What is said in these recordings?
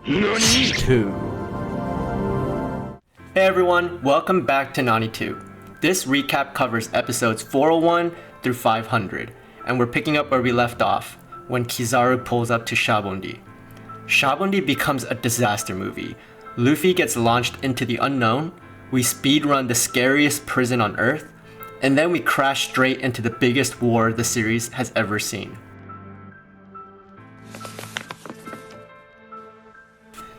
NaniTube. Hey everyone, welcome back to NaniTube. This recap covers episodes 401 through 500, and we're picking up where we left off, when Kizaru pulls up to Sabaody. Sabaody becomes a disaster movie. Luffy gets launched into the unknown, we speedrun the scariest prison on Earth, and then we crash straight into the biggest war the series has ever seen.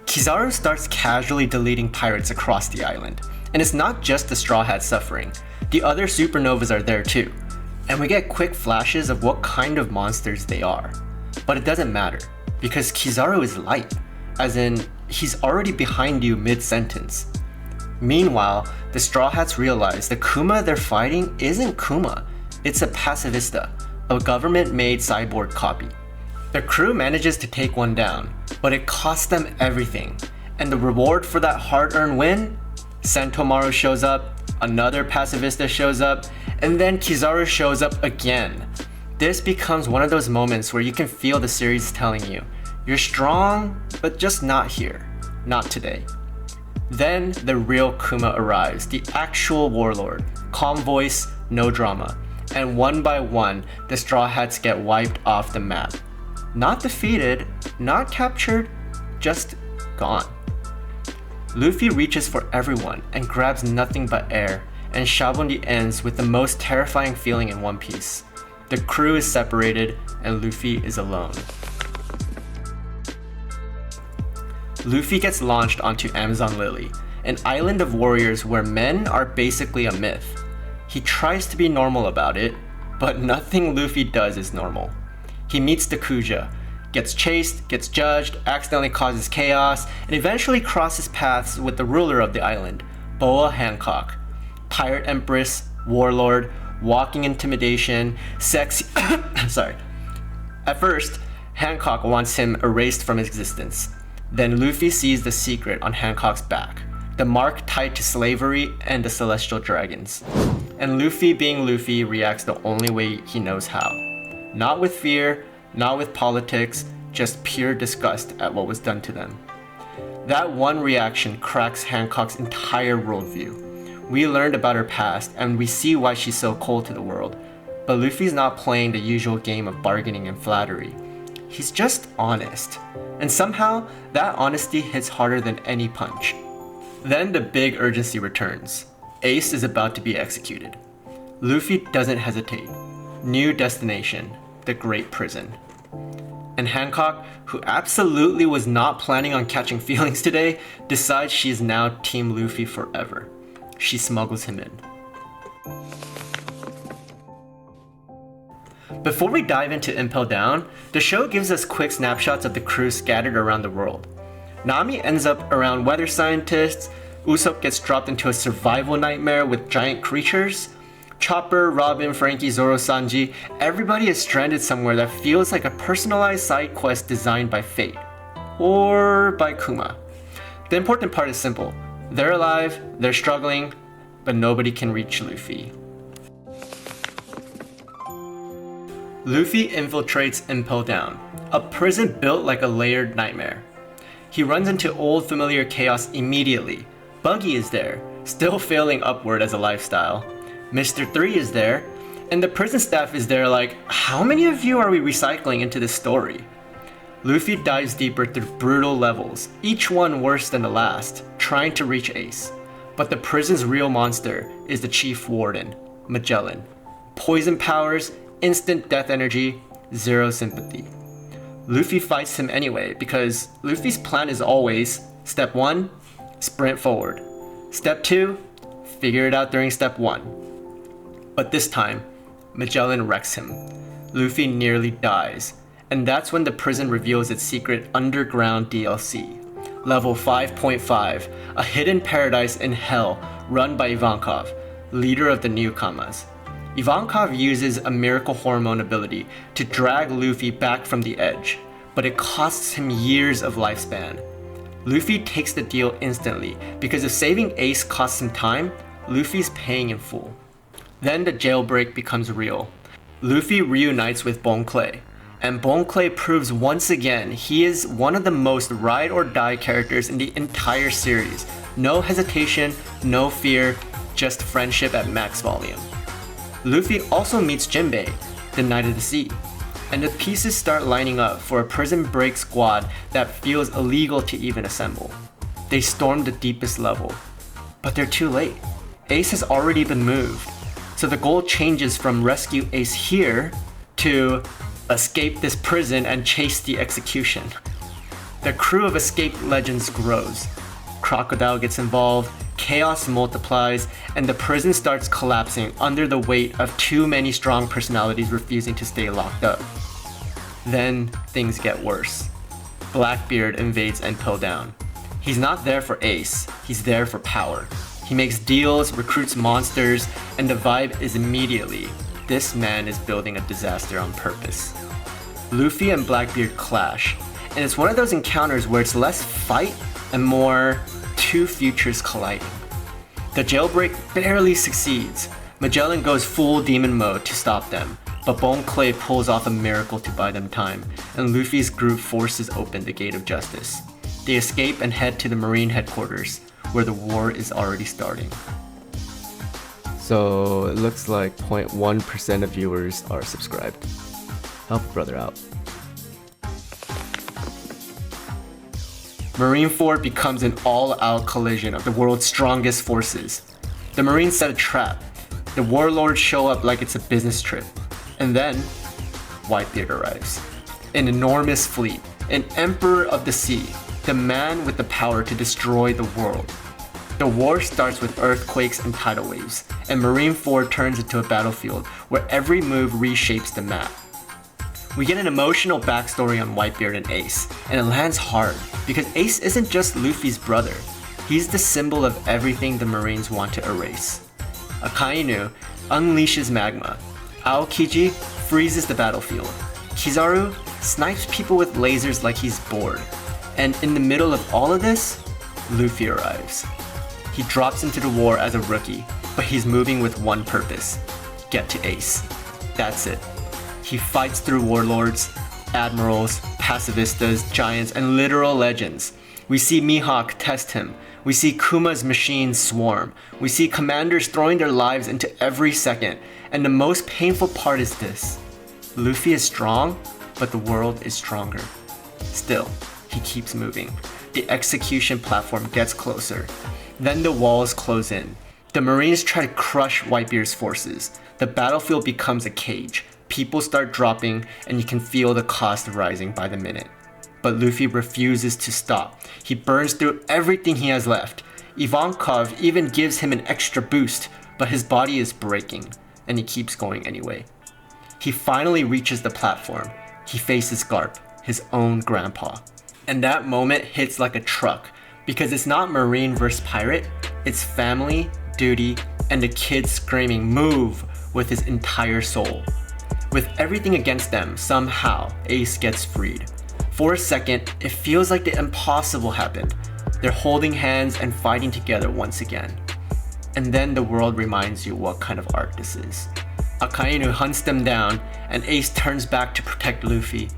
Kizaru starts casually deleting pirates across the island, and it's not just the Straw Hats suffering, the other supernovas are there too, and we get quick flashes of what kind of monsters they are. But it doesn't matter, because Kizaru is light, as in, he's already behind you mid-sentence. Meanwhile, the Straw Hats realize the Kuma they're fighting isn't Kuma, it's a Pacifista, a government-made cyborg copy. The crew manages to take one down, but it costs them everything, and the reward for that hard-earned win? Sentomaru shows up, another Pacifista shows up, and then Kizaru shows up again. This becomes one of those moments where you can feel the series telling you, you're strong, but just not here, not today. Then the real Kuma arrives, the actual warlord, calm voice, no drama, and one by one, the Straw Hats get wiped off the map. Not defeated, not captured, just gone. Luffy reaches for everyone and grabs nothing but air, and Sabaody ends with the most terrifying feeling in One Piece. The crew is separated and Luffy is alone. Luffy gets launched onto Amazon Lily, an island of warriors where men are basically a myth. He tries to be normal about it, but nothing Luffy does is normal. He meets the Kuja, gets chased, gets judged, accidentally causes chaos, and eventually crosses paths with the ruler of the island, Boa Hancock. Pirate Empress, warlord, walking intimidation, sexy... Sorry. At first, Hancock wants him erased from existence. Then Luffy sees the secret on Hancock's back, the mark tied to slavery and the celestial dragons. And Luffy, being Luffy, reacts the only way he knows how. Not with fear, not with politics, just pure disgust at what was done to them. That one reaction cracks Hancock's entire worldview. We learned about her past, and we see why she's so cold to the world. But Luffy's not playing the usual game of bargaining and flattery. He's just honest. And somehow, that honesty hits harder than any punch. Then the big urgency returns. Ace is about to be executed. Luffy doesn't hesitate. New destination, the Great Prison. And Hancock, who absolutely was not planning on catching feelings today, decides she is now Team Luffy forever. She smuggles him in. Before we dive into Impel Down, the show gives us quick snapshots of the crew scattered around the world. Nami ends up around weather scientists, Usopp gets dropped into a survival nightmare with giant creatures, Chopper, Robin, Frankie, Zoro, Sanji, everybody is stranded somewhere that feels like a personalized side quest designed by fate. Or by Kuma. The important part is simple. They're alive, they're struggling, but nobody can reach Luffy. Luffy infiltrates Impel Down, a prison built like a layered nightmare. He runs into old familiar chaos immediately. Buggy is there, still failing upward as a lifestyle. Mr. 3 is there, and the prison staff is there like, how many of you are we recycling into this story? Luffy dives deeper through brutal levels, each one worse than the last, trying to reach Ace. But the prison's real monster is the chief warden, Magellan. Poison powers, instant death energy, zero sympathy. Luffy fights him anyway because Luffy's plan is always, step 1, sprint forward. Step 2, figure it out during step 1. But this time, Magellan wrecks him. Luffy nearly dies, and that's when the prison reveals its secret underground DLC. Level 5.5, a hidden paradise in hell run by Ivankov, leader of the newcomers. Ivankov uses a miracle hormone ability to drag Luffy back from the edge, but it costs him years of lifespan. Luffy takes the deal instantly, because if saving Ace costs him time, Luffy's paying in full. Then the jailbreak becomes real. Luffy reunites with Bon Clay, And Bon Clay proves once again he is one of the most ride or die characters in the entire series. No hesitation, no fear, just friendship at max volume. Luffy also meets Jinbei, the Knight of the Sea, and the pieces start lining up for a prison break squad that feels illegal to even assemble. They storm the deepest level, but they're too late. Ace has already been moved, so the goal changes from rescue Ace here to escape this prison and chase the execution. The crew of escaped legends grows. Crocodile gets involved, chaos multiplies, and the prison starts collapsing under the weight of too many strong personalities refusing to stay locked up. Then things get worse. Blackbeard invades Impel Down. He's not there for Ace, he's there for power. He makes deals, recruits monsters, and the vibe is immediately, this man is building a disaster on purpose. Luffy and Blackbeard clash, and it's one of those encounters where it's less fight and more two futures colliding. The jailbreak barely succeeds. Magellan goes full demon mode to stop them, but Bon Clay pulls off a miracle to buy them time, and Luffy's group forces open the Gate of Justice. They escape and head to the Marine headquarters, where the war is already starting. So it looks like 0.1% of viewers are subscribed. Help a brother out. Marineford becomes an all-out collision of the world's strongest forces. The Marines set a trap. The warlords show up like it's a business trip. And then, Whitebeard arrives. An enormous fleet, an emperor of the sea, the man with the power to destroy the world. The war starts with earthquakes and tidal waves, and Marineford turns into a battlefield where every move reshapes the map. We get an emotional backstory on Whitebeard and Ace, and it lands hard, because Ace isn't just Luffy's brother, he's the symbol of everything the Marines want to erase. Akainu unleashes magma, Aokiji freezes the battlefield, Kizaru snipes people with lasers like he's bored, and in the middle of all of this, Luffy arrives. He drops into the war as a rookie, but he's moving with one purpose: get to Ace. That's it. He fights through warlords, admirals, pacifistas, giants, and literal legends. We see Mihawk test him. We see Kuma's machines swarm. We see commanders throwing their lives into every second. And the most painful part is this: Luffy is strong, but the world is stronger. Still, he keeps moving. The execution platform gets closer. Then the walls close in. The Marines try to crush Whitebeard's forces. The battlefield becomes a cage. People start dropping, and you can feel the cost rising by the minute. But Luffy refuses to stop. He burns through everything he has left. Ivankov even gives him an extra boost, but his body is breaking, and he keeps going anyway. He finally reaches the platform. He faces Garp, his own grandpa. And that moment hits like a truck, because it's not Marine versus Pirate, it's family, duty, and the kid screaming "move" with his entire soul. With everything against them, somehow, Ace gets freed. For a second, it feels like the impossible happened. They're holding hands and fighting together once again. And then the world reminds you what kind of art this is. Akainu hunts them down, and Ace turns back to protect Luffy.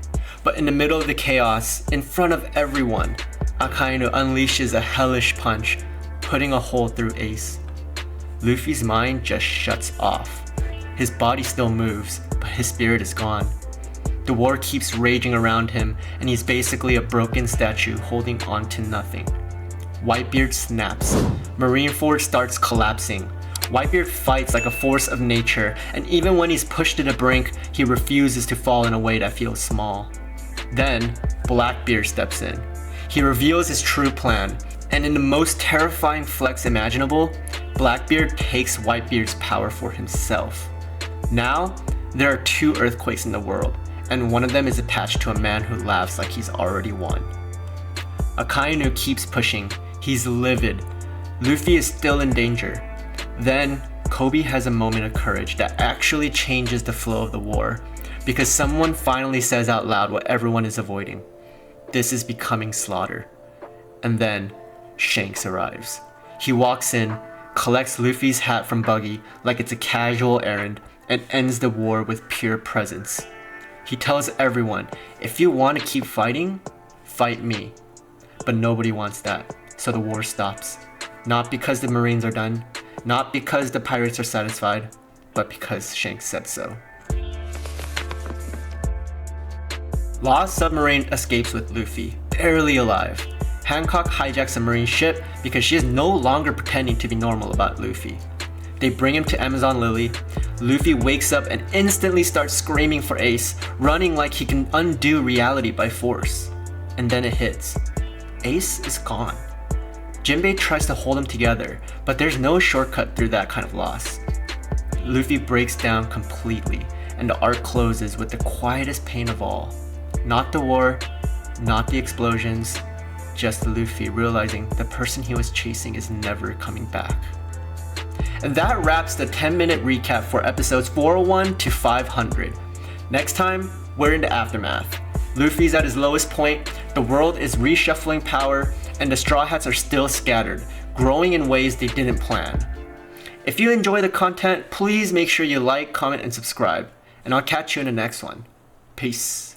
But in the middle of the chaos, in front of everyone, Akainu unleashes a hellish punch, putting a hole through Ace. Luffy's mind just shuts off. His body still moves, but his spirit is gone. The war keeps raging around him, and he's basically a broken statue holding on to nothing. Whitebeard snaps. Marineford starts collapsing. Whitebeard fights like a force of nature, and even when he's pushed to the brink, he refuses to fall in a way that feels small. Then, Blackbeard steps in. He reveals his true plan, and in the most terrifying flex imaginable, Blackbeard takes Whitebeard's power for himself. Now, there are two earthquakes in the world, and one of them is attached to a man who laughs like he's already won. Akainu keeps pushing. He's livid. Luffy is still in danger. Then, Kobe has a moment of courage that actually changes the flow of the war, because someone finally says out loud what everyone is avoiding. This is becoming slaughter. And then, Shanks arrives. He walks in, collects Luffy's hat from Buggy like it's a casual errand, and ends the war with pure presence. He tells everyone, if you want to keep fighting, fight me. But nobody wants that, so the war stops. Not because the Marines are done, not because the pirates are satisfied, but because Shanks said so. Law's submarine escapes with Luffy, barely alive. Hancock hijacks a Marine ship because she is no longer pretending to be normal about Luffy. They bring him to Amazon Lily. Luffy wakes up and instantly starts screaming for Ace, running like he can undo reality by force. And then it hits. Ace is gone. Jinbei tries to hold him together, but there's no shortcut through that kind of loss. Luffy breaks down completely, and the arc closes with the quietest pain of all. Not the war, not the explosions, just Luffy realizing the person he was chasing is never coming back. And that wraps the 10-minute recap for episodes 401 to 500. Next time, we're in the aftermath. Luffy's at his lowest point, the world is reshuffling power, and the Straw Hats are still scattered, growing in ways they didn't plan. If you enjoy the content, please make sure you like, comment, and subscribe. And I'll catch you in the next one. Peace.